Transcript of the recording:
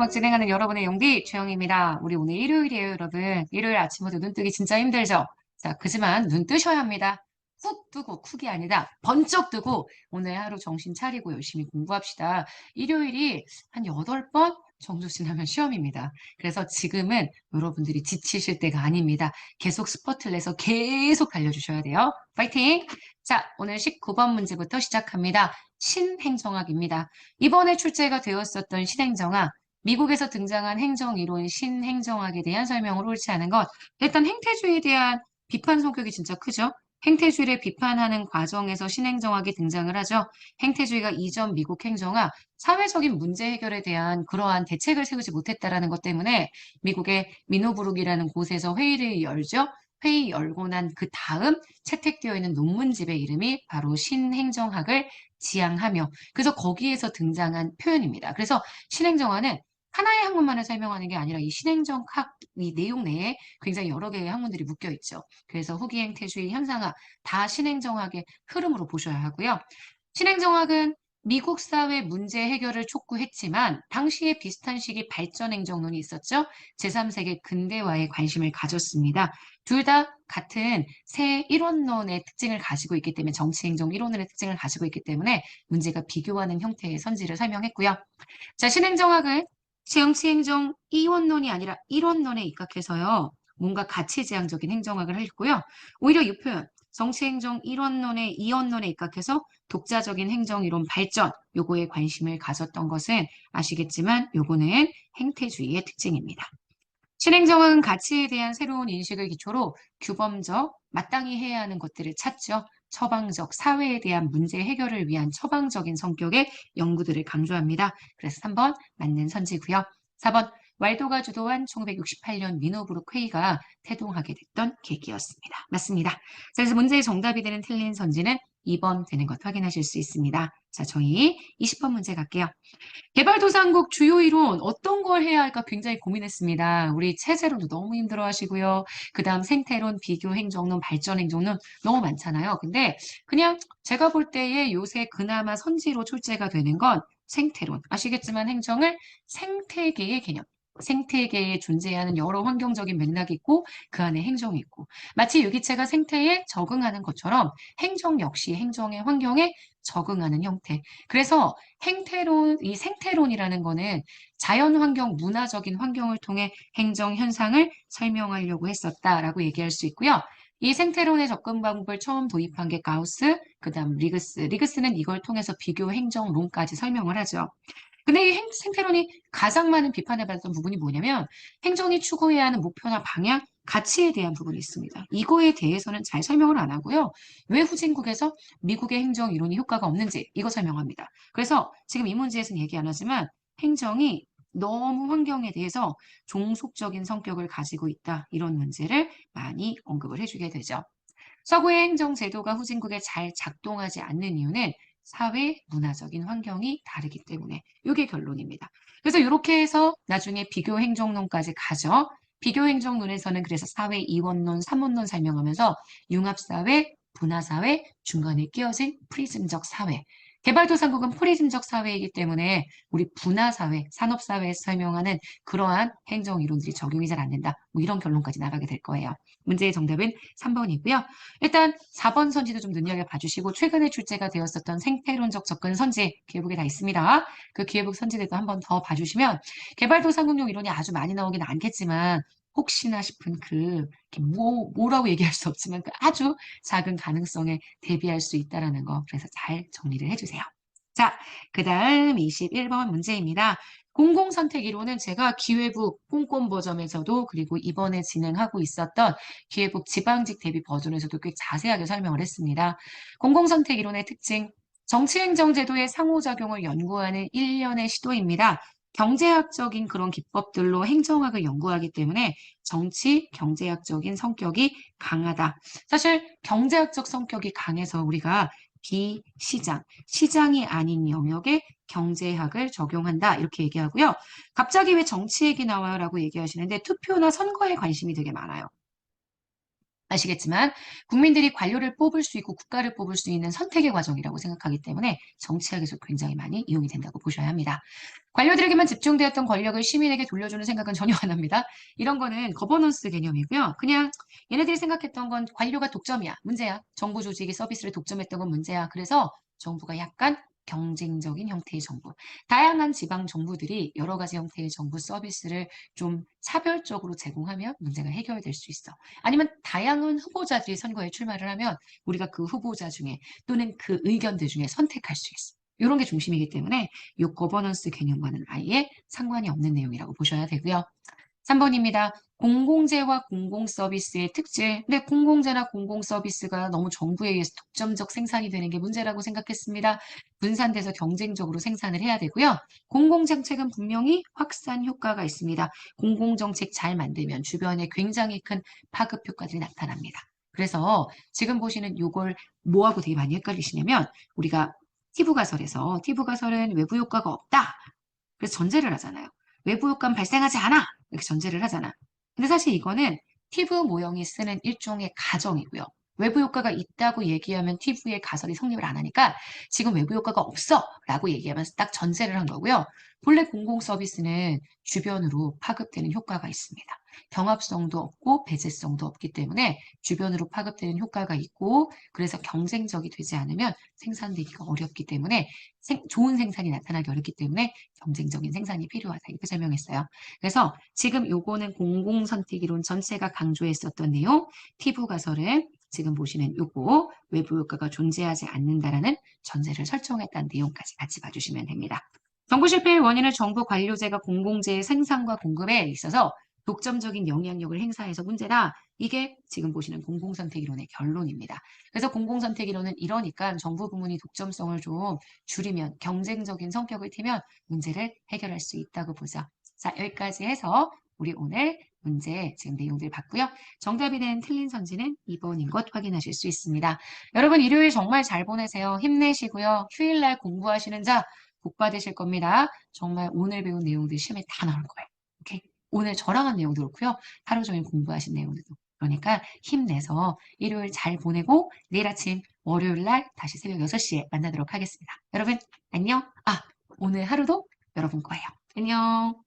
진행하는 여러분의 용디 최영입니다. 우리 오늘 일요일이에요, 여러분. 일요일 아침부터 눈 뜨기 진짜 힘들죠? 자, 그지만 눈 뜨셔야 합니다. 훅 뜨고 쿡이 아니다. 번쩍 뜨고 오늘 하루 정신 차리고 열심히 공부합시다. 일요일이 한 8번 정도 지나면 시험입니다. 그래서 지금은 여러분들이 지치실 때가 아닙니다. 계속 스퍼트를 내서 계속 달려주셔야 돼요. 파이팅! 자, 오늘 19번 문제부터 시작합니다. 신행정학입니다. 이번에 출제가 되었었던 신행정학, 미국에서 등장한 행정이론 신행정학에 대한 설명으로 옳지 않은 것. 일단 행태주의에 대한 비판 성격이 진짜 크죠. 행태주의를 비판하는 과정에서 신행정학이 등장을 하죠. 행태주의가 이전 미국 행정학, 사회적인 문제 해결에 대한 그러한 대책을 세우지 못했다라는 것 때문에 미국의 미노부룩이라는 곳에서 회의를 열죠. 회의 열고 난 그 다음 채택되어 있는 논문집의 이름이 바로 신행정학을 지향하며 그래서 거기에서 등장한 표현입니다. 그래서 신행정학은 하나의 학문만을 설명하는 게 아니라 이 신행정학 이 내용 내에 굉장히 여러 개의 학문들이 묶여 있죠. 그래서 후기행태주의, 현상학 다 신행정학의 흐름으로 보셔야 하고요. 신행정학은 미국 사회 문제 해결을 촉구했지만 당시에 비슷한 시기 발전행정론이 있었죠. 제3세계 근대화에 관심을 가졌습니다. 둘 다 같은 새 일원론의 특징을 가지고 있기 때문에 정치행정 일원론의 특징을 가지고 있기 때문에 문제가 비교하는 형태의 선지를 설명했고요. 자, 신행정학은 정치행정 이원론이 아니라 일원론에 입각해서요. 뭔가 가치지향적인 행정학을 했고요. 오히려 이 표현 정치행정 일원론의 이원론에 입각해서 독자적인 행정이론 발전 요거에 관심을 가졌던 것은 아시겠지만 요거는 행태주의의 특징입니다. 신행정학은 가치에 대한 새로운 인식을 기초로 규범적, 마땅히 해야 하는 것들을 찾죠. 처방적, 사회에 대한 문제 해결을 위한 처방적인 성격의 연구들을 강조합니다. 그래서 3번 맞는 선지고요. 4번 왈도가 주도한 1968년 미노브룩 회의가 태동하게 됐던 계기였습니다. 맞습니다. 그래서 문제의 정답이 되는 틀린 선지는 2번 되는 것 확인하실 수 있습니다. 자, 저희 20번 문제 갈게요. 개발도상국 주요 이론 어떤 걸 해야 할까 굉장히 고민했습니다. 우리 체제론도 너무 힘들어 하시고요. 그 다음 생태론, 비교 행정론, 발전 행정론 너무 많잖아요. 근데 그냥 제가 볼 때에 요새 그나마 선지로 출제가 되는 건 생태론. 아시겠지만 행정을 생태계의 개념. 생태계에 존재하는 여러 환경적인 맥락이 있고 그 안에 행정이 있고 마치 유기체가 생태에 적응하는 것처럼 행정 역시 행정의 환경에 적응하는 형태. 그래서 이 생태론이라는 거는 자연환경, 문화적인 환경을 통해 행정 현상을 설명하려고 했었다라고 얘기할 수 있고요. 이 생태론의 접근 방법을 처음 도입한 게 가우스, 그다음 리그스. 리그스는 이걸 통해서 비교 행정론까지 설명을 하죠. 근데 이 생태론이 가장 많은 비판을 받았던 부분이 뭐냐면 행정이 추구해야 하는 목표나 방향, 가치에 대한 부분이 있습니다. 이거에 대해서는 잘 설명을 안 하고요. 왜 후진국에서 미국의 행정 이론이 효과가 없는지 이거 설명합니다. 그래서 지금 이 문제에서는 얘기 안 하지만 행정이 너무 환경에 대해서 종속적인 성격을 가지고 있다. 이런 문제를 많이 언급을 해주게 되죠. 서구의 행정 제도가 후진국에 잘 작동하지 않는 이유는 사회, 문화적인 환경이 다르기 때문에 이게 결론입니다. 그래서 이렇게 해서 나중에 비교 행정론까지 가죠. 비교 행정론에서는 그래서 사회 이원론, 삼원론 설명하면서 융합사회, 분화사회, 중간에 끼어진 프리즘적 사회. 개발도상국은 프리즘적 사회이기 때문에 우리 분화사회, 산업사회에서 설명하는 그러한 행정이론들이 적용이 잘 안 된다. 뭐 이런 결론까지 나가게 될 거예요. 문제의 정답은 3번이고요. 일단 4번 선지도 좀 눈여겨봐 주시고 최근에 출제가 되었었던 생태론적 접근 선지 기회북에 다 있습니다. 그 기회북 선지들도 한번 더 봐주시면 개발도상국용 이론이 아주 많이 나오긴 않겠지만 혹시나 싶은 뭐라고 얘기할 수 없지만 그 아주 작은 가능성에 대비할 수 있다라는 거 그래서 잘 정리를 해주세요. 자, 그 다음 21번 문제입니다. 공공선택 이론은 제가 기회북 꼼꼼 버전에서도 그리고 이번에 진행하고 있었던 기회북 지방직 대비 버전에서도 꽤 자세하게 설명을 했습니다. 공공선택 이론의 특징, 정치행정제도의 상호작용을 연구하는 일련의 시도입니다. 경제학적인 그런 기법들로 행정학을 연구하기 때문에 정치, 경제학적인 성격이 강하다. 사실 경제학적 성격이 강해서 우리가 비시장, 시장이 아닌 영역에 경제학을 적용한다 이렇게 얘기하고요. 갑자기 왜 정치 얘기 나와요? 라고 얘기하시는데 투표나 선거에 관심이 되게 많아요. 아시겠지만 국민들이 관료를 뽑을 수 있고 국가를 뽑을 수 있는 선택의 과정이라고 생각하기 때문에 정치학에서 굉장히 많이 이용이 된다고 보셔야 합니다. 관료들에게만 집중되었던 권력을 시민에게 돌려주는 생각은 전혀 안 합니다. 이런 거는 거버넌스 개념이고요. 그냥 얘네들이 생각했던 건 관료가 독점이야. 문제야. 정부 조직이 서비스를 독점했던 건 문제야. 그래서 정부가 약간 경쟁적인 형태의 정부. 다양한 지방 정부들이 여러 가지 형태의 정부 서비스를 좀 차별적으로 제공하면 문제가 해결될 수 있어. 아니면 다양한 후보자들이 선거에 출마를 하면 우리가 그 후보자 중에 또는 그 의견들 중에 선택할 수 있어. 이런 게 중심이기 때문에 이 거버넌스 개념과는 아예 상관이 없는 내용이라고 보셔야 되고요. 3번입니다. 공공재와 공공서비스의 특질. 근데 공공재나 공공서비스가 너무 정부에 의해서 독점적 생산이 되는 게 문제라고 생각했습니다. 분산돼서 경쟁적으로 생산을 해야 되고요. 공공정책은 분명히 확산 효과가 있습니다. 공공정책 잘 만들면 주변에 굉장히 큰 파급 효과들이 나타납니다. 그래서 지금 보시는 이걸 뭐하고 되게 많이 헷갈리시냐면 우리가 티브 가설에서 티브 가설은 외부 효과가 없다. 그래서 전제를 하잖아요. 외부 효과는 발생하지 않아. 이렇게 전제를 하잖아. 근데 사실 이거는 티브 모형이 쓰는 일종의 가정이고요. 외부 효과가 있다고 얘기하면 티브의 가설이 성립을 안 하니까 지금 외부 효과가 없어 라고 얘기하면서 딱 전제를 한 거고요. 본래 공공 서비스는 주변으로 파급되는 효과가 있습니다. 경합성도 없고 배제성도 없기 때문에 주변으로 파급되는 효과가 있고 그래서 경쟁적이 되지 않으면 생산되기가 어렵기 때문에 좋은 생산이 나타나기 어렵기 때문에 경쟁적인 생산이 필요하다. 이렇게 설명했어요. 그래서 지금 요거는 공공선택이론 전체가 강조했었던 내용, 티브 가설은 지금 보시는 요거 외부 효과가 존재하지 않는다라는 전제를 설정했다는 내용까지 같이 봐주시면 됩니다. 정부 실패의 원인은 정부 관료제가 공공재의 생산과 공급에 있어서 독점적인 영향력을 행사해서 문제다. 이게 지금 보시는 공공선택이론의 결론입니다. 그래서 공공선택이론은 이러니까 정부 부문이 독점성을 좀 줄이면 경쟁적인 성격을 띠면 문제를 해결할 수 있다고 보죠. 자, 여기까지 해서 우리 오늘 문제 지금 내용들 봤고요. 정답이 된 틀린 선지는 2번인 것 확인하실 수 있습니다. 여러분 일요일 정말 잘 보내세요. 힘내시고요. 휴일날 공부하시는 자 복 받으실 겁니다. 정말 오늘 배운 내용들 시험에 다 나올 거예요. 오케이? 오늘 저랑 한 내용도 그렇고요. 하루 종일 공부하신 내용들도. 그러니까 힘내서 일요일 잘 보내고 내일 아침 월요일 날 다시 새벽 6시에 만나도록 하겠습니다. 여러분 안녕. 아, 오늘 하루도 여러분 거예요. 안녕.